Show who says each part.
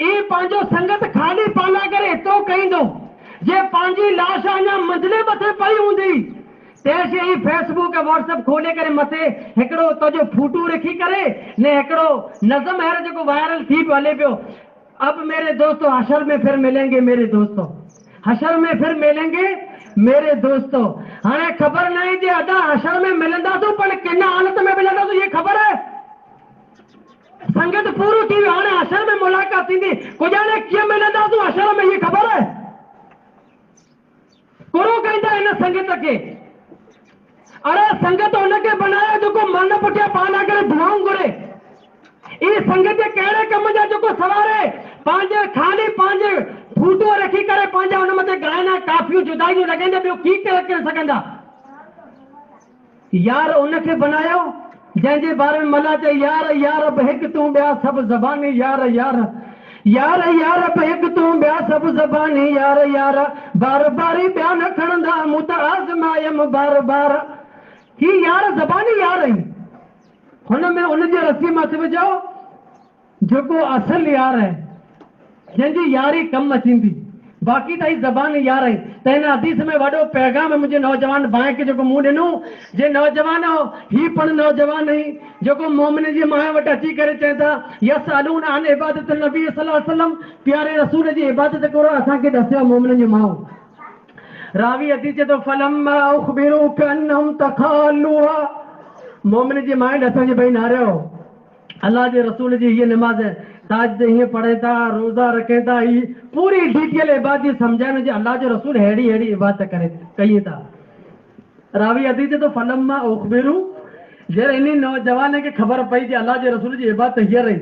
Speaker 1: ई पांजो संगत खाली पाला करे तो कहिंदो जे पांजी लाश अञा मंजिले मथे पई हूंदी तेज ही फेसबुक व्हाट्सएप खोले करे मथे एकड़ो तो जो फोटो रखी करे ने एकड़ो नज़म है जो वायरल थी हले पियो। अब मेरे दोस्तों हशर में फिर मिलेंगे मेरे दोस्तों, हशर में फिर मिलेंगे मेरे दोस्तों। हाँ खबर नहीं जे अदा हशर में मिलंदा तो पर किन हालत में मिलंदा तो ये खबर है। संगत पूरी थी हाँ हशर में मुलाकात थी कुजाने कीअं मिलंदा तो हशर में ये खबर है। कुरो कहंदा इन संगत के अरे संगत उनके बनाया जो मन पुठिया पाना करे दुआऊं घुरे। ये संगत कहिड़े कम जा जो सवारे पांजे खाली पांजे फूटो रखी करे पांजा उन मथे गायना काफियूं जुदाइयूं लॻंदे ॿियो की करे सघंदा। यार उनखे बनायो जंहिंजे बारे में मला चई यार यार हिकु तूं ॿिया सभु ज़बानी यार यार यार यार हिकु तूं ॿिया सभु ज़बानी यार यार बार बारी ॿिया न खणंदा मूं त आज़मायमि बार बार की यार ज़बानी यार आहिनि। हुनमें उनजे रस्सी मां सिमझो जेको असल यार है जंहिंजी यारी कम अचींदी बाक़ी त ज़बान यार है। त हिन हदीस में वॾो पैगाम मुंहिंजे नौजवान भाउ खे जेको मूं ॾिनो जे नौजवान ही पण नौजवान ही जेको मोमिन जी मां वटि अची करे चए था यसअलून अन इबादत नबी सल्लल्लाहु अलैहि वसल्लम प्यारे रसूल जी इबादत करो असांखे ॾसियो मोमिन जी मां। रावी हदीस चए थो फलम्मा उखबिरूक अन्नहुम तखालुहा मोमिन जी मां ॾसण भई नारियो अल्लाह जे रसूल जी ये नमाज है ताज ये पढ़े था रोजा रखे था ही पूरी डिटेल इबादत समझाने जो अल्लाह जो रसूल हेड़ी हेड़ी इबादत करे कही था। रावी हदीस तो फलम्मा उखबिरू जर इन नौजवान के खबर पई कि अल्लाह जे रसूल जी इबादत हीअ रही